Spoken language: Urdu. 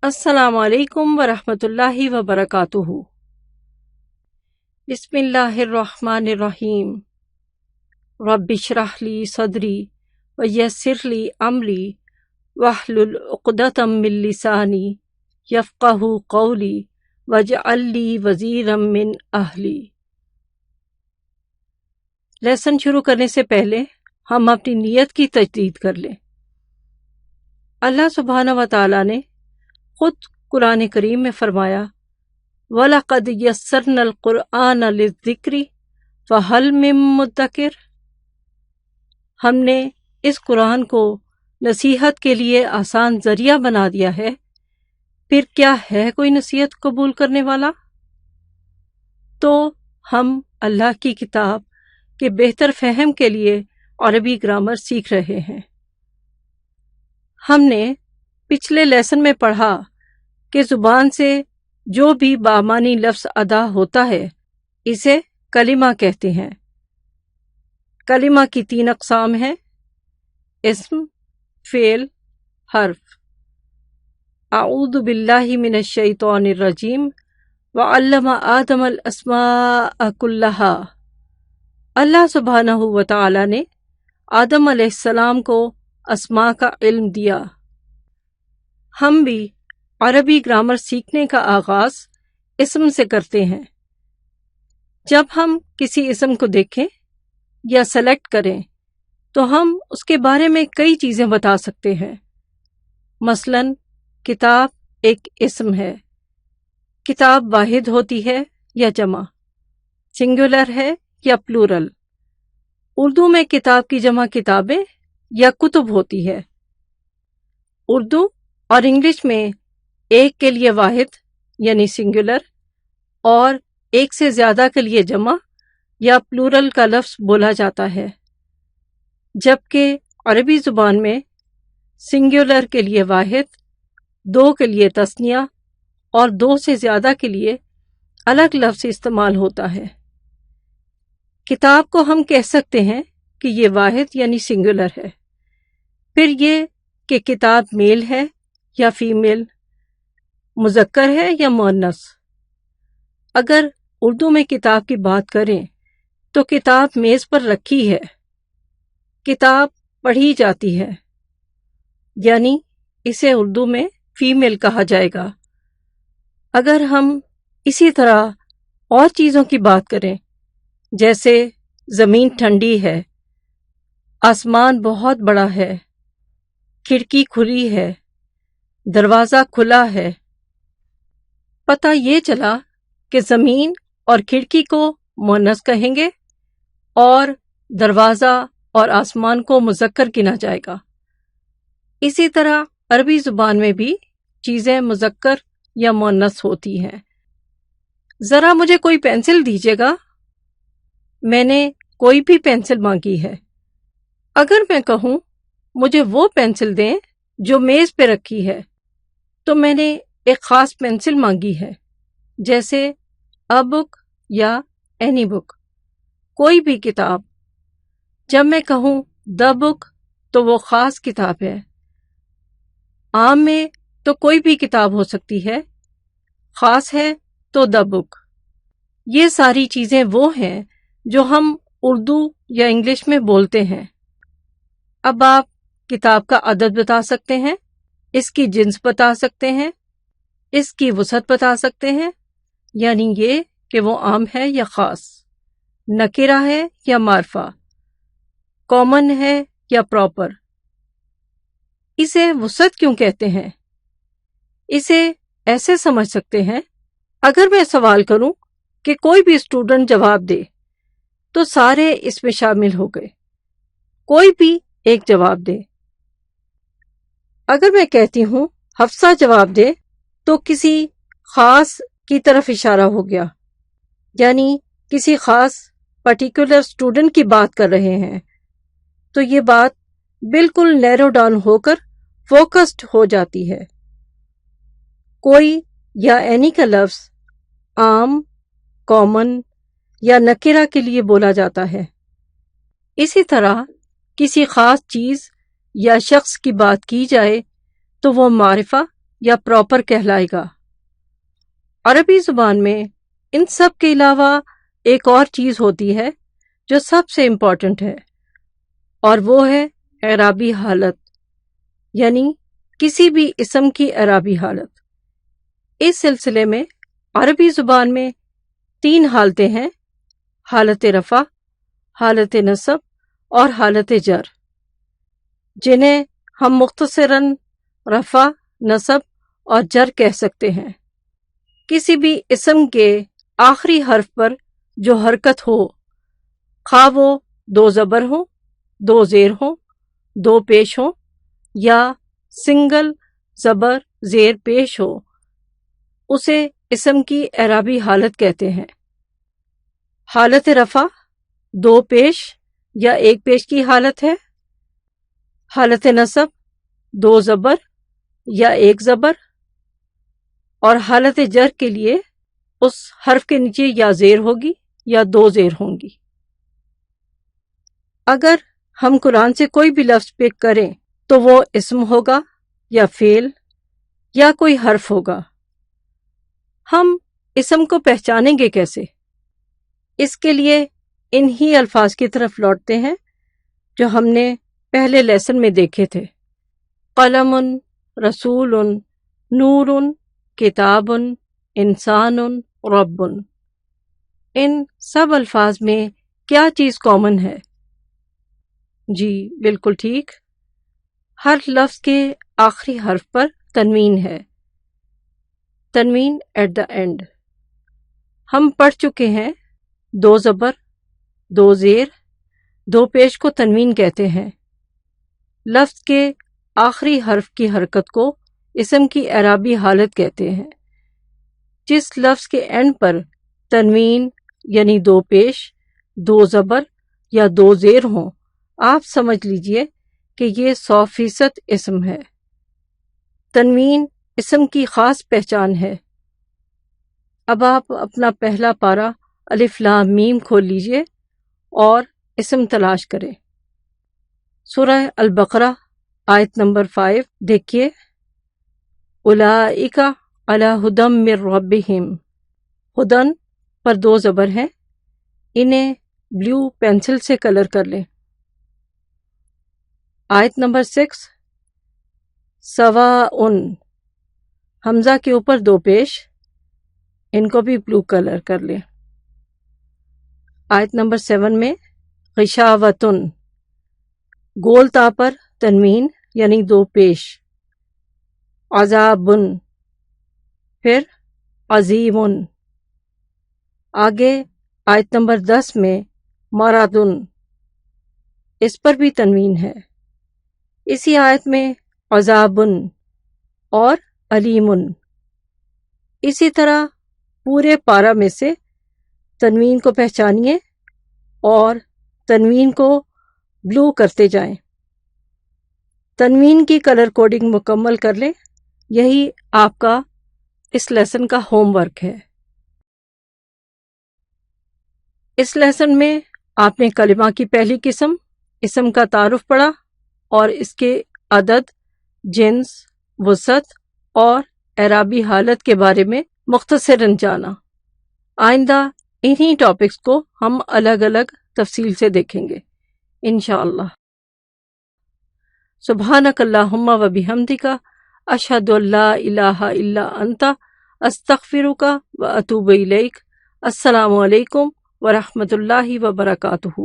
السلام علیکم ورحمۃ اللہ وبرکاتہ۔ بسم اللہ الرحمن الرحیم۔ رب اشرح لی صدری ویسر لی امری واحلل عقدۃ من لسانی یفقہوا قولی واجعل لی وزیرا من اہلی۔ لیسن شروع کرنے سے پہلے ہم اپنی نیت کی تجدید کر لیں۔ اللہ سبحانہ و تعالیٰ نے خود قرآن کریم میں فرمایا وَلَقَدْ يَسَّرْنَا الْقُرْآنَ لِلذِّكْرِ فَهَلْ مِن مُدَّكِرٍ۔ ہم نے اس قرآن کو نصیحت کے لیے آسان ذریعہ بنا دیا ہے، پھر کیا ہے کوئی نصیحت قبول کرنے والا؟ تو ہم اللہ کی کتاب کے بہتر فہم کے لیے عربی گرامر سیکھ رہے ہیں۔ ہم نے پچھلے لیسن میں پڑھا کہ زبان سے جو بھی بامعنی لفظ ادا ہوتا ہے اسے کلمہ کہتے ہیں۔ کلمہ کی 3 اقسام ہیں: اسم، فعل، حرف۔ اعوذ باللہ من الشیطان الرجیم وعلم آدم الاسماء کلہا۔ اللہ سبحانہ و تعالی نے آدم علیہ السلام کو اسماء کا علم دیا۔ ہم بھی عربی گرامر سیکھنے کا آغاز اسم سے کرتے ہیں۔ جب ہم کسی اسم کو دیکھیں یا سلیکٹ کریں تو ہم اس کے بارے میں کئی چیزیں بتا سکتے ہیں۔ مثلا کتاب ایک اسم ہے۔ کتاب واحد ہوتی ہے یا جمع، سنگولر ہے یا پلورل۔ اردو میں کتاب کی جمع کتابیں یا کتب ہوتی ہے۔ اردو اور انگلش میں ایک کے لیے واحد یعنی سنگولر اور ایک سے زیادہ کے لیے جمع یا پلورل کا لفظ بولا جاتا ہے، جبکہ عربی زبان میں سنگولر کے لیے واحد، 2 کے لیے تثنیہ اور 2 سے زیادہ کے لیے الگ لفظ استعمال ہوتا ہے۔ کتاب کو ہم کہہ سکتے ہیں کہ یہ واحد یعنی سنگولر ہے۔ پھر یہ کہ کتاب میل ہے یا فیمیل، مذکر ہے یا مؤنث۔ اگر اردو میں کتاب کی بات کریں تو کتاب میز پر رکھی ہے، کتاب پڑھی جاتی ہے، یعنی اسے اردو میں فیمیل کہا جائے گا۔ اگر ہم اسی طرح اور چیزوں کی بات کریں جیسے زمین ٹھنڈی ہے، آسمان بہت بڑا ہے، کھڑکی کھلی ہے، دروازہ کھلا ہے، پتہ یہ چلا کہ زمین اور کھڑکی کو مؤنث کہیں گے اور دروازہ اور آسمان کو مذکر گنا جائے گا۔ اسی طرح عربی زبان میں بھی چیزیں مذکر یا مؤنث ہوتی ہیں۔ ذرا مجھے کوئی پینسل دیجیے گا۔ میں نے کوئی بھی پینسل مانگی ہے۔ اگر میں کہوں مجھے وہ پینسل دیں جو میز پہ رکھی ہے تو میں نے ایک خاص پینسل مانگی ہے، جیسے اے بک یا اینی بک، کوئی بھی کتاب۔ جب میں کہوں دا بک تو وہ خاص کتاب ہے۔ عام میں تو کوئی بھی کتاب ہو سکتی ہے، خاص ہے تو دا بک۔ یہ ساری چیزیں وہ ہیں جو ہم اردو یا انگلش میں بولتے ہیں۔ اب آپ کتاب کا عدد بتا سکتے ہیں، اس کی جنس بتا سکتے ہیں، اس کی وسعت بتا سکتے ہیں، یعنی یہ کہ وہ عام ہے یا خاص، نکرہ ہے یا معرفہ، کامن ہے یا پراپر۔ اسے وسعت کیوں کہتے ہیں؟ اسے ایسے سمجھ سکتے ہیں، اگر میں سوال کروں کہ کوئی بھی اسٹوڈنٹ جواب دے تو سارے اس میں شامل ہو گئے، کوئی بھی ایک جواب دے۔ اگر میں کہتی ہوں حفصہ جواب دے تو کسی خاص کی طرف اشارہ ہو گیا، یعنی کسی خاص پرٹیکولر اسٹوڈنٹ کی بات کر رہے ہیں، تو یہ بات بالکل نیرو ڈاؤن ہو کر فوکسڈ ہو جاتی ہے۔ کوئی یا اینی کا لفظ عام، کامن یا نکرہ کے لیے بولا جاتا ہے۔ اسی طرح کسی خاص چیز یا شخص کی بات کی جائے تو وہ معرفہ یا پراپر کہلائے گا۔ عربی زبان میں ان سب کے علاوہ ایک اور چیز ہوتی ہے جو سب سے امپورٹنٹ ہے، اور وہ ہے اعرابی حالت، یعنی کسی بھی اسم کی اعرابی حالت۔ اس سلسلے میں عربی زبان میں 3 حالتیں ہیں: حالت رفع، حالت نصب اور حالت جر، جنہیں ہم مختصراً رفع، نصب اور جر کہہ سکتے ہیں۔ کسی بھی اسم کے آخری حرف پر جو حرکت ہو، خواہ وہ 2 زبر ہوں، 2 زیر ہوں، 2 پیش ہوں یا سنگل زبر زیر پیش ہو، اسے اسم کی اعرابی حالت کہتے ہیں۔ حالت رفع 2 پیش یا 1 پیش کی حالت ہے۔ حالت نصب 2 زبر یا 1 زبر، اور حالت جر کے لیے اس حرف کے نیچے یا زیر ہوگی یا 2 زیر ہوں گی۔ اگر ہم قرآن سے کوئی بھی لفظ پک کریں تو وہ اسم ہوگا یا فعل یا کوئی حرف ہوگا۔ ہم اسم کو پہچانیں گے کیسے؟ اس کے لیے انہی الفاظ کی طرف لوٹتے ہیں جو ہم نے پہلے لیسن میں دیکھے تھے: قلم، رسول، نور، کتاب، انسان، رب۔ ان سب الفاظ میں کیا چیز کامن ہے؟ جی بالکل ٹھیک، ہر لفظ کے آخری حرف پر تنوین ہے، تنوین ایٹ دا اینڈ۔ ہم پڑھ چکے ہیں 2 زبر، 2 زیر، 2 پیش کو تنوین کہتے ہیں۔ لفظ کے آخری حرف کی حرکت کو اسم کی اعرابی حالت کہتے ہیں۔ جس لفظ کے اینڈ پر تنوین یعنی 2 پیش، 2 زبر یا 2 زیر ہوں، آپ سمجھ لیجئے کہ یہ 100% اسم ہے۔ تنوین اسم کی خاص پہچان ہے۔ اب آپ اپنا پہلا پارہ الف لام میم کھول لیجئے اور اسم تلاش کریں۔ سورہ البقرہ آیت نمبر 5 دیکھیے: اولئک علی ھدی من ربہم۔ ھدن پر 2 زبر ہیں، انہیں بلیو پینسل سے کلر کر لیں۔ آیت نمبر 6 سواء، حمزہ کے اوپر 2 پیش، ان کو بھی بلو کلر کر لیں۔ آیت نمبر 7 میں غشاوۃ، گول تا پر تنوین یعنی 2 پیش، عذاب، پھر عظیم۔ آگے آیت نمبر 10 میں مرض، اس پر بھی تنوین ہے۔ اسی آیت میں عذاب اور علیم۔ اسی طرح پورے پارہ میں سے تنوین کو پہچانیے اور تنوین کو بلو کرتے جائیں۔ تنوین کی کلر کوڈنگ مکمل کر لیں، یہی آپ کا اس لیسن کا ہوم ورک ہے۔ اس لیسن میں آپ نے کلمہ کی پہلی قسم، اسم کا تعارف پڑھا اور اس کے عدد، جنس، وسعت اور اعرابی حالت کے بارے میں مختصراً جانا۔ آئندہ انہی ٹاپکس کو ہم الگ الگ تفصیل سے دیکھیں گے انشاءاللہ۔ سبحانک اللہم و بحمدک، اشہد ان لا الہ الا انت، استغفرک و اتوب الیک۔ السلام علیکم ورحمۃ اللہ وبرکاتہ۔